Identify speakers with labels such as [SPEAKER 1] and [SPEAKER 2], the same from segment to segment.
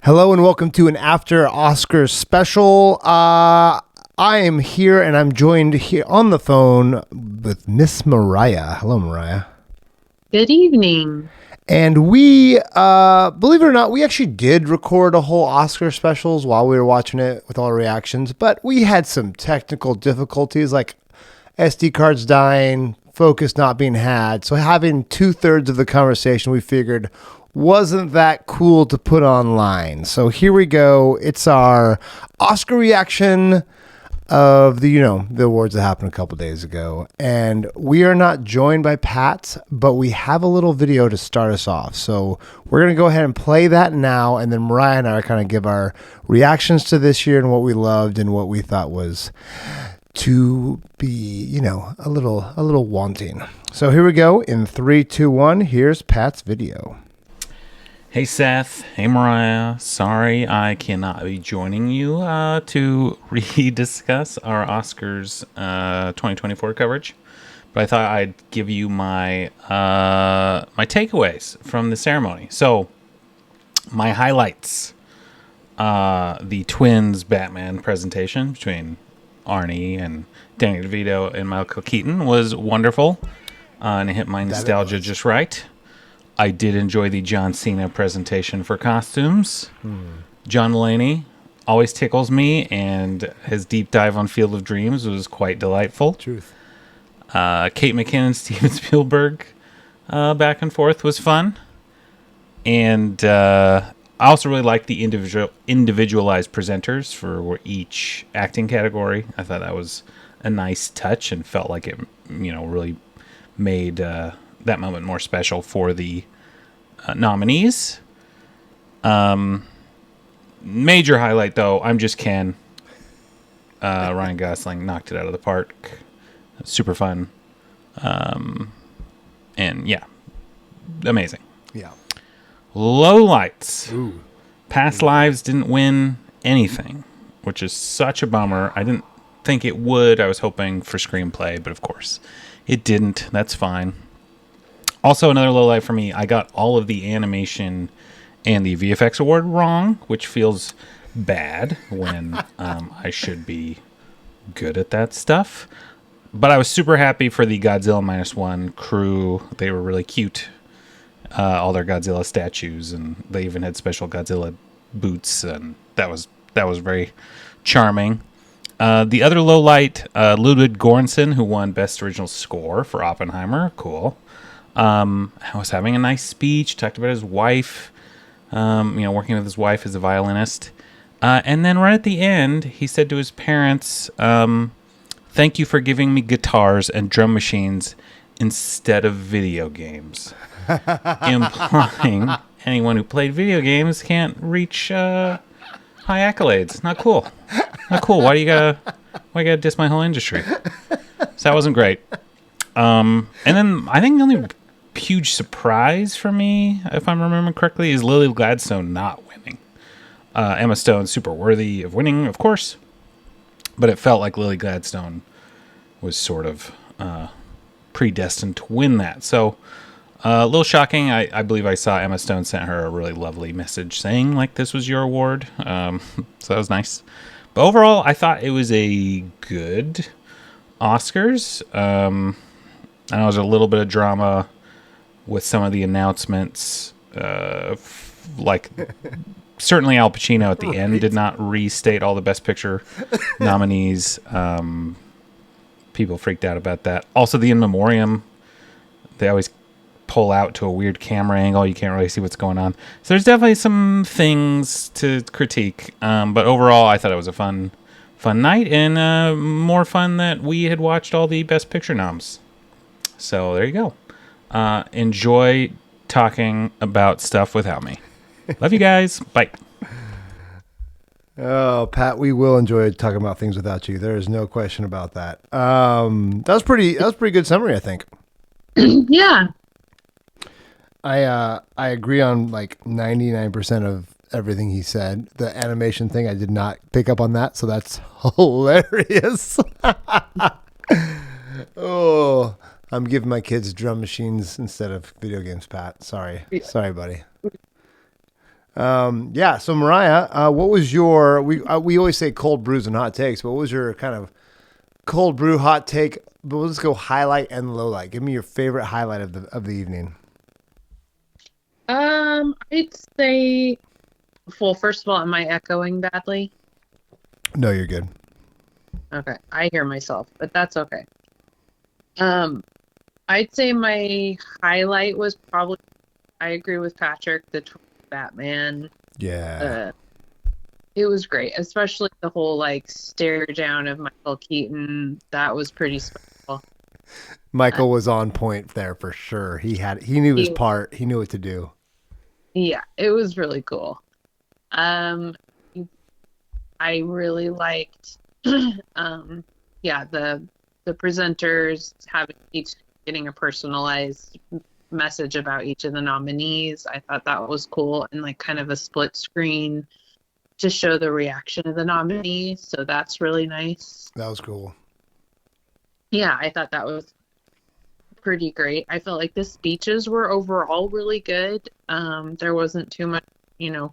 [SPEAKER 1] Hello and welcome to an After Oscars special. I am here and I'm joined here on the phone with Miss Mariah. Hello, Mariah.
[SPEAKER 2] Good evening.
[SPEAKER 1] And we, believe it or not, we actually did record a whole Oscar specials while we were watching it with all our reactions, but we had some technical difficulties like SD cards dying, focus not being had. So having 2/3 of the conversation, we figured wasn't that cool to put online. So here we go. It's our Oscar reaction of the awards that happened a couple days ago. And we are not joined by Pat, but we have a little video to start us off. So we're going to go ahead and play that now. And then Mariah and I are kind of give our reactions to this year and what we loved and what we thought was to be, a little wanting. So here we go. In 3, 2, 1, here's Pat's video.
[SPEAKER 3] Hey Seth, hey Mariah, sorry I cannot be joining you to rediscuss our Oscars 2024 coverage, but I thought I'd give you my my takeaways from the ceremony. So, my highlights, the twins Batman presentation between Arnie and Danny DeVito and Michael Keaton was wonderful, and it hit my nostalgia just right. I did enjoy the John Cena presentation for costumes. John Mulaney always tickles me, and his deep dive on Field of Dreams was quite delightful.
[SPEAKER 1] Truth.
[SPEAKER 3] Kate McKinnon, Steven Spielberg back and forth was fun. And I also really liked the individualized presenters for each acting category. I thought that was a nice touch and felt like it, really made that moment more special for the nominees. Major highlight, though, I'm Just Ken. Ryan Gosling knocked it out of the park. Super fun. And yeah, amazing.
[SPEAKER 1] Yeah.
[SPEAKER 3] Lowlights.
[SPEAKER 1] Ooh.
[SPEAKER 3] Past Lives didn't win anything, which is such a bummer. I didn't think it would. I was hoping for screenplay, but of course it didn't. That's fine. Also, another low light for me, I got all of the animation and the VFX award wrong, which feels bad when I should be good at that stuff. But I was super happy for the Godzilla -1 crew. They were really cute. All their Godzilla statues, and they even had special Godzilla boots, and that was very charming. The other low light, Ludwig Göransson, who won Best Original Score for Oppenheimer. Cool. Was having a nice speech, talked about his wife, working with his wife as a violinist. And then right at the end, he said to his parents, thank you for giving me guitars and drum machines instead of video games. Implying anyone who played video games can't reach high accolades. Not cool. Not cool. Why you gotta diss my whole industry? So that wasn't great. And then I think the only huge surprise for me, if I'm remembering correctly, is Lily Gladstone not winning. Emma Stone, super worthy of winning, of course, but it felt like Lily Gladstone was sort of predestined to win that. So a little shocking. I believe I saw Emma Stone sent her a really lovely message saying, like, this was your award. So that was nice. But overall, I thought it was a good Oscars. I know there was a little bit of drama with some of the announcements, like certainly Al Pacino at the end did not restate all the Best Picture nominees. People freaked out about that. Also, the In Memoriam, they always pull out to a weird camera angle. You can't really see what's going on. So there's definitely some things to critique. But overall, I thought it was a fun night, and more fun that we had watched all the Best Picture noms. So there you go. Enjoy talking about stuff without me. Love you guys. Bye.
[SPEAKER 1] Oh, Pat, we will enjoy talking about things without you. There is no question about that. That was pretty good summary, I think.
[SPEAKER 2] Yeah.
[SPEAKER 1] I agree on like 99% of everything he said. The animation thing, I did not pick up on that, so that's hilarious. Oh, I'm giving my kids drum machines instead of video games, Pat. Sorry, buddy. Yeah. So Mariah, what was your? We always say cold brews and hot takes, but what was your kind of cold brew hot take? But we'll just go highlight and low light. Give me your favorite highlight of the evening.
[SPEAKER 2] I'd say, well, first of all, am I echoing badly?
[SPEAKER 1] No, you're good.
[SPEAKER 2] Okay, I hear myself, but that's okay. Um, I'd say my highlight was probably, I agree with Patrick, the Batman.
[SPEAKER 1] Yeah.
[SPEAKER 2] Uh, it was great, especially the whole like stare down of Michael Keaton. That was pretty special. Uh,
[SPEAKER 1] Michael was on point there for sure. He knew his
[SPEAKER 2] he,
[SPEAKER 1] part. He knew what to do.
[SPEAKER 2] yeah, it was really cool. Um, I really liked, um, yeah, the presenters having each getting a personalized message about each of the nominees. I thought that was cool, and like kind of a split screen to show the reaction of the nominees. So that's really nice.
[SPEAKER 1] That was cool.
[SPEAKER 2] Yeah, I thought that was pretty great. I felt like the speeches were overall really good. There wasn't too much,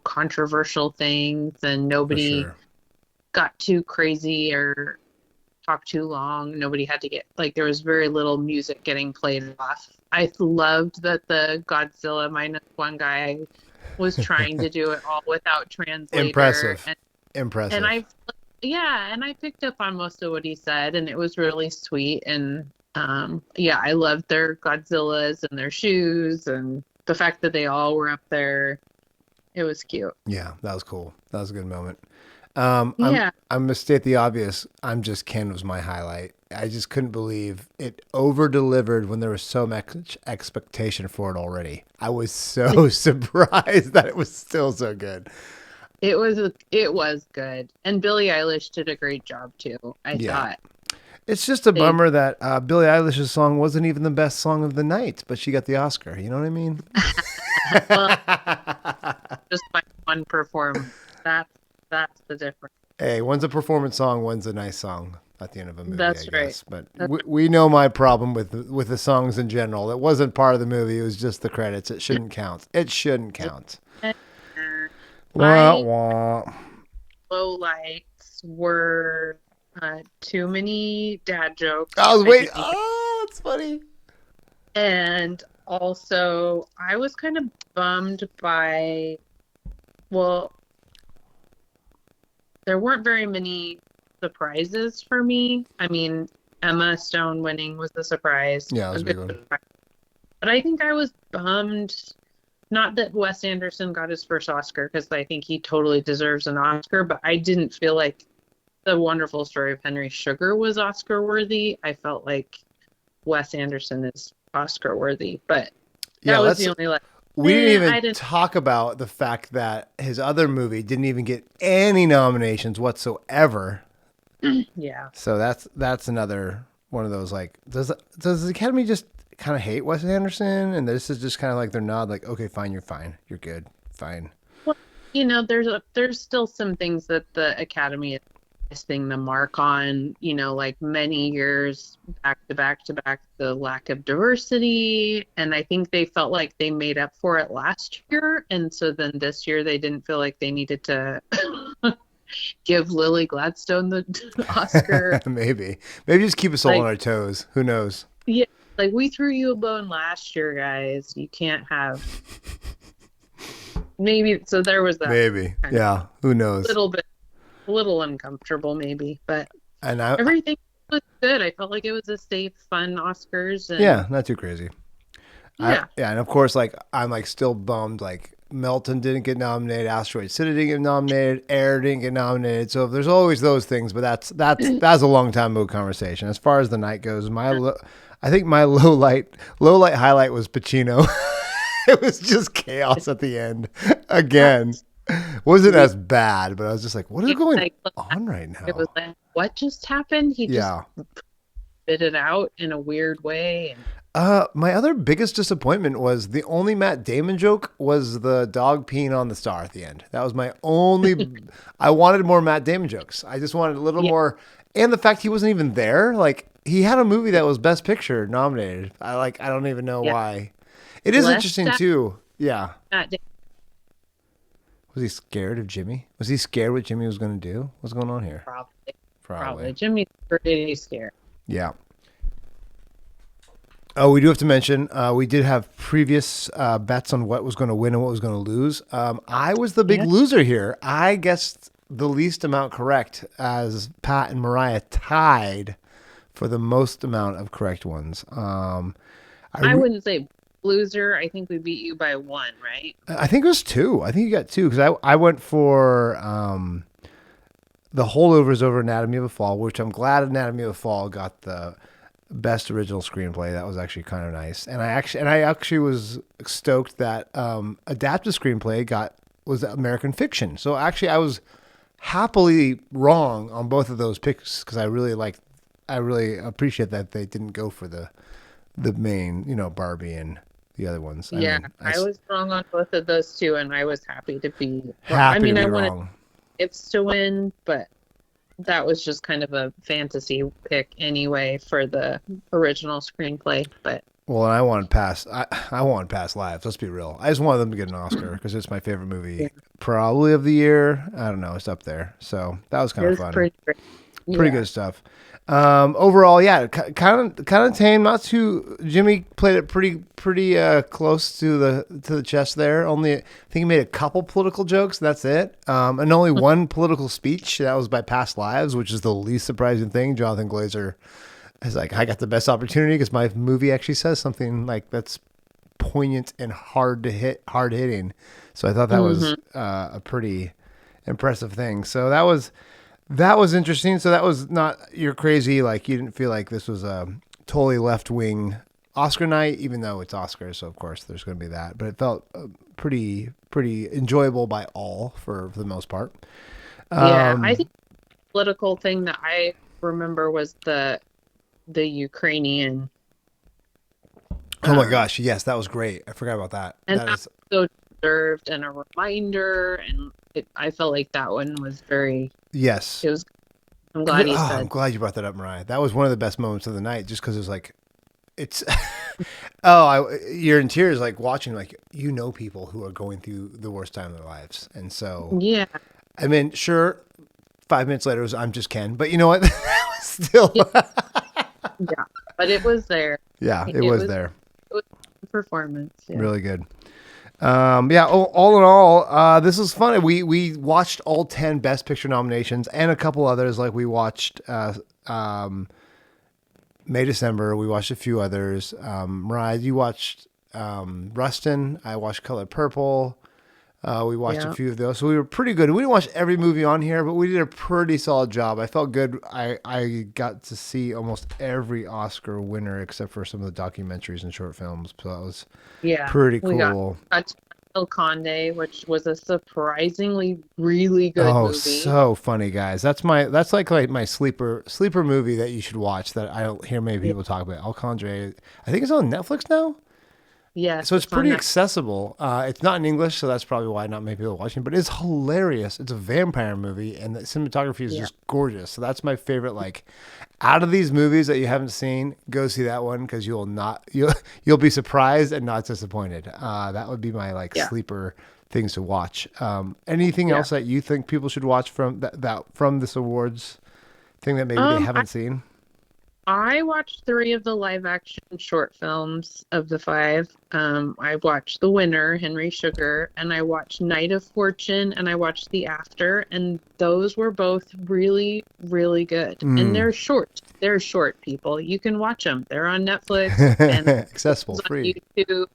[SPEAKER 2] controversial things, and
[SPEAKER 1] For
[SPEAKER 2] nobody
[SPEAKER 1] sure.
[SPEAKER 2] got too crazy or talked too long. Nobody had to get like there was very little music getting played off. I loved that the Godzilla minus one guy was trying to do it all without translator,
[SPEAKER 1] Impressive.
[SPEAKER 2] and
[SPEAKER 1] Impressive.
[SPEAKER 2] I picked up on most of what he said, and it was really sweet. And yeah, I loved their Godzillas and their shoes, and the fact that they all were up there. It was cute.
[SPEAKER 1] Yeah, that was cool. That was a good moment.
[SPEAKER 2] Yeah.
[SPEAKER 1] I'm gonna state the obvious. I'm just Ken was my highlight. I just couldn't believe it over delivered when there was so much expectation for it already. I was so surprised that it was still so good.
[SPEAKER 2] It was good. And Billie Eilish did a great job too. I
[SPEAKER 1] Yeah.
[SPEAKER 2] thought
[SPEAKER 1] It's just a
[SPEAKER 2] they
[SPEAKER 1] bummer that Billie Eilish's song wasn't even the best song of the night, but she got the Oscar. You know what I mean?
[SPEAKER 2] well, just by one performance. That's the difference.
[SPEAKER 1] Hey, one's a performance song, one's a nice song at the end of a movie, I
[SPEAKER 2] That's right.
[SPEAKER 1] guess. But
[SPEAKER 2] That's
[SPEAKER 1] we know my problem with the songs in general. It wasn't part of the movie. It was just the credits. It shouldn't count. It shouldn't count.
[SPEAKER 2] right.
[SPEAKER 1] Wah,
[SPEAKER 2] My
[SPEAKER 1] wah.
[SPEAKER 2] low lights were too many dad
[SPEAKER 1] I
[SPEAKER 2] jokes.
[SPEAKER 1] was
[SPEAKER 2] I
[SPEAKER 1] waiting.
[SPEAKER 2] didn't,
[SPEAKER 1] Oh, it's funny.
[SPEAKER 2] and also I was kind of bummed by, well, there weren't very many surprises for me. I mean, Emma Stone winning was a surprise,
[SPEAKER 1] Yeah, it
[SPEAKER 2] a
[SPEAKER 1] was a
[SPEAKER 2] good
[SPEAKER 1] big one.
[SPEAKER 2] surprise. But I think I was bummed, not that Wes Anderson got his first Oscar, because I think he totally deserves an Oscar, but I didn't feel like The Wonderful Story of Henry Sugar was Oscar worthy. I felt like Wes Anderson is Oscar worthy, but
[SPEAKER 1] Yeah,
[SPEAKER 2] that was
[SPEAKER 1] let's.
[SPEAKER 2] the only like,
[SPEAKER 1] We didn't even
[SPEAKER 2] I didn't.
[SPEAKER 1] talk about the fact that his other movie didn't even get any nominations whatsoever.
[SPEAKER 2] Yeah.
[SPEAKER 1] So that's another one of those like does the Academy just kind of hate Wes Anderson and this is just kind of like their nod like okay fine you're good fine.
[SPEAKER 2] Well, there's still some things that the Academy is missing the mark on, like many years back to back to back, the lack of diversity. And I think they felt like they made up for it last year. And so then this year they didn't feel like they needed to give Lily Gladstone the Oscar.
[SPEAKER 1] maybe just keep us all on
[SPEAKER 2] Like,
[SPEAKER 1] our toes. Who knows?
[SPEAKER 2] yeah, like we threw you a bone last year, guys. You can't have maybe. So there was that
[SPEAKER 1] Maybe
[SPEAKER 2] kind of
[SPEAKER 1] yeah. Who knows?
[SPEAKER 2] a little uncomfortable, maybe, but
[SPEAKER 1] And I
[SPEAKER 2] everything was good. I felt like it was a safe, fun Oscars, and
[SPEAKER 1] yeah not too crazy.
[SPEAKER 2] yeah,
[SPEAKER 1] Yeah, and of course, like I'm like still bummed. Like Melton didn't get nominated, Asteroid City didn't get nominated, Air didn't get nominated. So there's always those things, but that's a long time ago conversation. As far as the night goes, I think my low light highlight was Pacino. It was just chaos at the end again. Wasn't as bad, but I was just like, what is
[SPEAKER 2] he was
[SPEAKER 1] going
[SPEAKER 2] like, look,
[SPEAKER 1] on right
[SPEAKER 2] it was
[SPEAKER 1] now?
[SPEAKER 2] like, what just happened? He just
[SPEAKER 1] Yeah.
[SPEAKER 2] spit it out in a weird way, and
[SPEAKER 1] My other biggest disappointment was the only Matt Damon joke was the dog peeing on the star at the end. That was my only. I wanted more Matt Damon jokes. I just wanted a little
[SPEAKER 2] yeah,
[SPEAKER 1] more, and the fact he wasn't even there. Like he had a movie that was Best Picture nominated. I don't even know
[SPEAKER 2] yeah,
[SPEAKER 1] why. It is
[SPEAKER 2] less
[SPEAKER 1] interesting
[SPEAKER 2] that
[SPEAKER 1] too. Yeah,
[SPEAKER 2] that day.
[SPEAKER 1] Was he scared of Jimmy? Was he scared what Jimmy was going to do? What's going on here?
[SPEAKER 2] Probably. Jimmy's pretty scared.
[SPEAKER 1] Yeah. Oh, we do have to mention, we did have previous bets on what was going to win and what was going to lose. I was the big loser here. I guessed the least amount correct, as Pat and Mariah tied for the most amount of correct ones.
[SPEAKER 2] I wouldn't say loser. I think we beat you by 1, right?
[SPEAKER 1] I think it was 2. I think you got 2 because I went for the holdovers over Anatomy of a Fall, which I'm glad Anatomy of a Fall got the best original screenplay. That was actually kind of nice, and I actually was stoked that adapted screenplay was American Fiction. So actually, I was happily wrong on both of those picks because I really appreciate that they didn't go for the main, Barbie and the other ones.
[SPEAKER 2] I was wrong on both of those too, and I was happy to be.
[SPEAKER 1] I
[SPEAKER 2] wanted
[SPEAKER 1] wrong.
[SPEAKER 2] It's to win, but that was just kind of a fantasy pick anyway for the original screenplay. But
[SPEAKER 1] I wanted past lives. Let's be real. I just wanted them to get an Oscar because it's my favorite movie, probably of the year. I don't know, it's up there. So that was kind of fun. Pretty good stuff. Overall, yeah, kind of tame. Not too. Jimmy played it pretty close to the chest there. Only, I think he made a couple political jokes. That's it. And only one political speech. That was by Past Lives, which is the least surprising thing. Jonathan Glazer is like, I got the best opportunity because my movie actually says something like that's poignant and hard hitting. So I thought that was a pretty impressive thing. So that was interesting. So that was not, you're crazy. Like, you didn't feel like this was a totally left wing Oscar night, even though it's Oscars. So of course there's going to be that, but it felt pretty enjoyable by all for the most part.
[SPEAKER 2] I think the political thing that I remember was the Ukrainian.
[SPEAKER 1] Oh my gosh. Yes. That was great. I forgot about that.
[SPEAKER 2] And that is so deserved and a reminder. And I felt like that one was very,
[SPEAKER 1] yes.
[SPEAKER 2] It was. I'm glad you said.
[SPEAKER 1] I'm glad you brought that up, Mariah. That was one of the best moments of the night, just because it was like, it's. You're in tears, like watching, like people who are going through the worst time of their lives, and so
[SPEAKER 2] yeah.
[SPEAKER 1] I mean, sure. 5 minutes later, I'm just Ken, but you know what? That was still.
[SPEAKER 2] Yeah, but it was there.
[SPEAKER 1] Yeah, it was there.
[SPEAKER 2] It was a performance. Yeah.
[SPEAKER 1] Really good. All in all, this was fun. We watched all 10 Best Picture nominations and a couple others. Like we watched May, December. We watched a few others. Mariah, you watched Rustin. I watched Color Purple. We watched a few of those. So we were pretty good. We didn't watch every movie on here, but we did a pretty solid job. I felt good. I got to see almost every Oscar winner except for some of the documentaries and short films. So that was pretty cool.
[SPEAKER 2] We got El Conde, which was a surprisingly really good movie. Oh,
[SPEAKER 1] so funny, guys. That's like my sleeper movie that you should watch that I don't hear many people talk about. El Conde. I think it's on Netflix now.
[SPEAKER 2] Yeah.
[SPEAKER 1] So it's pretty accessible. It's not in English, so that's probably why not many people are watching, but it's hilarious. It's a vampire movie, and the cinematography is just gorgeous. So that's my favorite. Like, out of these movies that you haven't seen, go see that one because you'll be surprised and not disappointed. That would be my sleeper things to watch. Anything else that you think people should watch from from this awards thing that maybe they haven't seen?
[SPEAKER 2] I watched 3 of the live action short films of the 5. I watched The Winner, Henry Sugar, and I watched Night of Fortune, and I watched The After, and those were both really, really good. And they're short. They're short, people. You can watch them. They're on Netflix. And
[SPEAKER 1] accessible, free.
[SPEAKER 2] YouTube.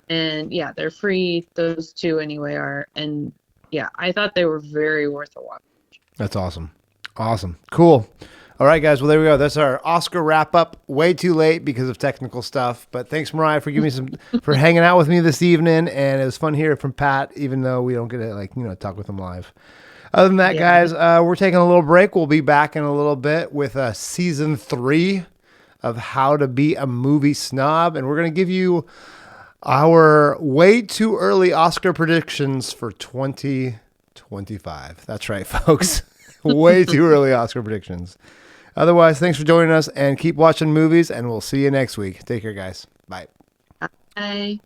[SPEAKER 2] And yeah, they're free. Those 2 anyway are. And yeah, I thought they were very worth a watch.
[SPEAKER 1] That's awesome. Awesome. Cool. All right, guys. Well, there we go. That's our Oscar wrap up. Way too late because of technical stuff. But thanks, Mariah, for giving me for hanging out with me this evening. And it was fun hearing from Pat, even though we don't get to talk with him live. Other than that, guys, we're taking a little break. We'll be back in a little bit with season 3 of How to Be a Movie Snob. And we're going to give you our way too early Oscar predictions for 2025. That's right, folks. Way too early Oscar predictions. Otherwise, thanks for joining us and keep watching movies, and we'll see you next week. Take care, guys. Bye.
[SPEAKER 2] Bye.